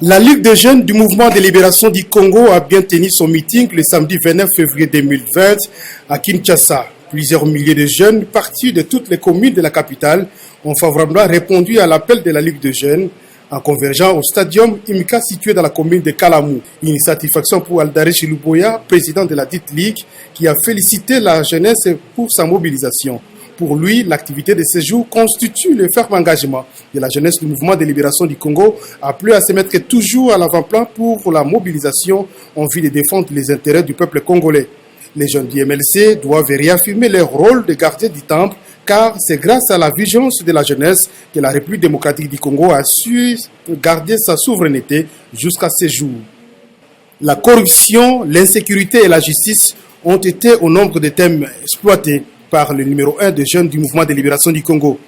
La Ligue des jeunes du mouvement de libération du Congo a bien tenu son meeting le samedi 29 février 2020 à Kinshasa. Plusieurs milliers de jeunes partis de toutes les communes de la capitale ont favorablement répondu à l'appel de la Ligue des jeunes en convergeant au stadium Imka situé dans la commune de Kalamou. Une satisfaction pour Aldare Chiluboya, président de la dite Ligue, qui a félicité la jeunesse pour sa mobilisation. Pour lui, l'activité de ce jour constitue le ferme engagement de la jeunesse du mouvement de libération du Congo, appelé à se mettre toujours à l'avant-plan pour la mobilisation en vue de défendre les intérêts du peuple congolais. Les jeunes du MLC doivent réaffirmer leur rôle de gardien du temple, car c'est grâce à la vigilance de la jeunesse que la République démocratique du Congo a su garder sa souveraineté jusqu'à ce jour. La corruption, l'insécurité et la justice ont été au nombre de thèmes exploités par le numéro 1 des jeunes du mouvement de libération du Congo.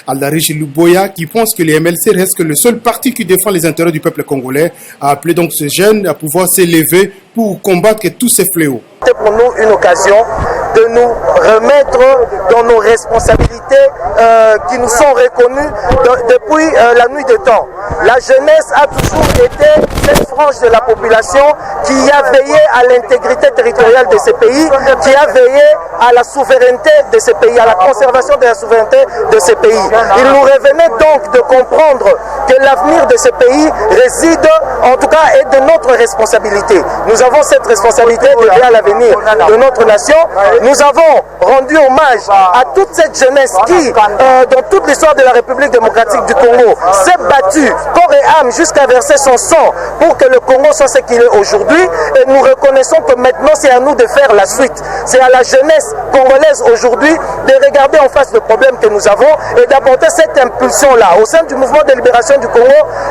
Aldare Chiluboya, qui pense que les MLC restent le seul parti qui défend les intérêts du peuple congolais, a appelé donc ces jeunes à pouvoir s'élever pour combattre tous ces fléaux. C'est pour nous une occasion de nous remettre dans nos responsabilités qui nous sont reconnues depuis la nuit des temps. La jeunesse a toujours été cette frange de la population qui a veillé à l'intégrité territoriale de ce pays, qui a veillé à la souveraineté de ce pays, à la conservation de la souveraineté de ce pays. Il nous revenait donc de comprendre que l'avenir de ce pays réside, en tout cas, est de notre responsabilité. Nous avons cette responsabilité de veiller à l'avenir de notre nation. Nous avons rendu hommage à toute cette jeunesse qui, dans toute l'histoire de la République démocratique du Congo, s'est battue corps et âme jusqu'à verser son sang pour que le Congo soit ce qu'il est aujourd'hui. Et nous reconnaissons que maintenant, c'est à nous de faire la suite. C'est à la jeunesse congolaise aujourd'hui de regarder en face le problème que nous avons et d'apporter cette impulsion-là. Au sein du mouvement de libération du Congo,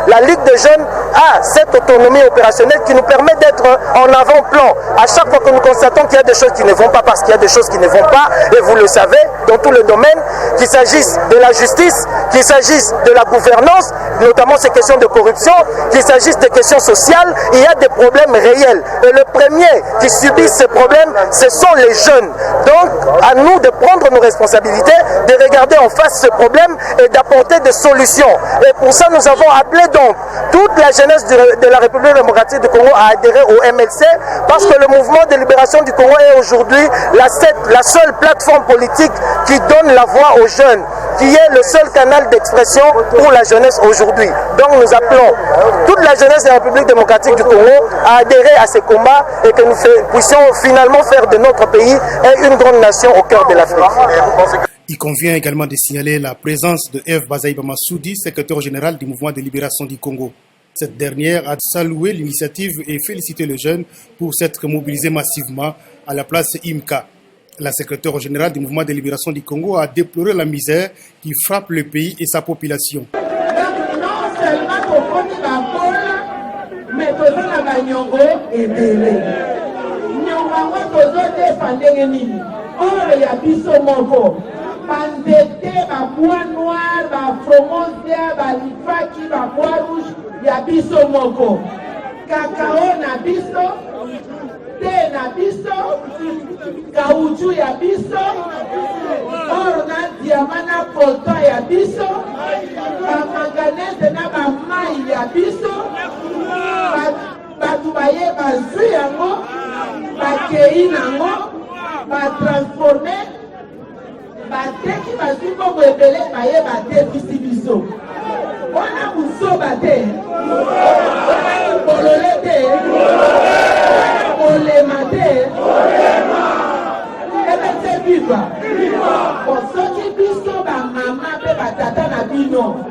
la Ligue des jeunes a cette autonomie opérationnelle qui nous permet d'être en avant-plan. À chaque fois que nous constatons qu'il y a des choses qui ne vont pas, parce qu'il y a des choses qui ne vont pas, et vous le savez, dans tous les domaines, qu'il s'agisse de la justice, qu'il s'agisse de la gouvernance, notamment ces questions de corruption, qu'il s'agisse des questions sociales, il y a des problèmes réels. Et le premier qui subit ces problèmes, ce sont les jeunes. Donc, à nous de prendre nos responsabilités, de regarder en face ce problème et d'apporter des solutions. Et pour ça, nous avons appelé donc toute la jeunesse de la République démocratique du Congo à adhérer au MLC, parce que le mouvement de libération du Congo est aujourd'hui la seule plateforme politique qui donne la voix aux jeunes, qui est le seul canal d'expression pour la jeunesse aujourd'hui. Donc nous appelons toute la jeunesse de la République démocratique du Congo à adhérer à ces combats et que nous puissions finalement faire de notre pays une grande nation au cœur de l'Afrique. Il convient également de signaler la présence de Eve Bazaïba Massoudi, secrétaire général du mouvement de libération du Congo. Cette dernière a salué l'initiative et félicité les jeunes pour s'être mobilisés massivement à la place Imka. La secrétaire générale du mouvement de libération du Congo a déploré la misère qui frappe le pays et sa population. Cacao na biso, thé na biso, caoutchouc ya biso, or na diamant na coltan ya biso, ba manganèse na ba mai ya biso, batu baye bazwi yango, bakei nango, ba transforme, bateki bazwi bongo ebele baye batebisi biso. Wana musoba te, wana bolole te, bolema te, ebe te viva. Soki biso ba mama pe ba tata na bino,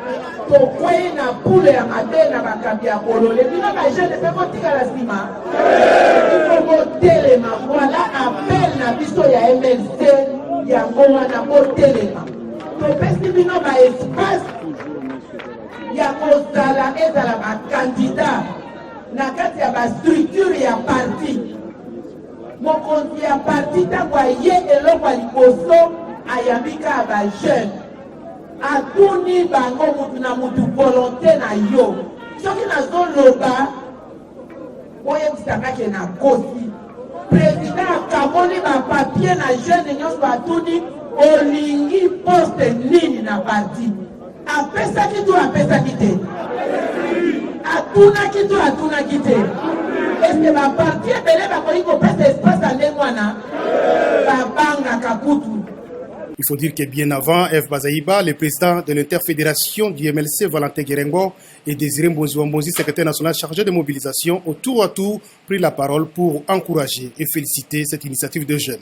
tokwei na poule ya mabe na bakabi ya bolole, bino ba jeune pe kotika la sima. Ifo botelema, voilà appel na biso ya MLC, yango wana botelema. Topesi bino ba espace ya kozala ezala bakandida na kati ya bastructure ya parti. Mokonzi ya parti ntango aye eloko ya liboso ayambika ya bajeune, atuni bango mutu na mutu volonté na yo. Soki nazoloba oyebisangaki na kosi président akamoni bapapie na jeune nyonso atuni olingi poste nini na parti. Apesaki tu apesaki te. batunaki to atunaki te eske baparti ebele bakoki kopesa espace ya ndenge wana babangaka kutu. Il faut dire que bien avant, F. Bazaïba, le président de l'interfédération du MLC, Valentin Guérengo, et Désiré Mbonzi, secrétaire national chargé de mobilisation, au tour à tour pris la parole pour encourager et féliciter cette initiative de jeunes.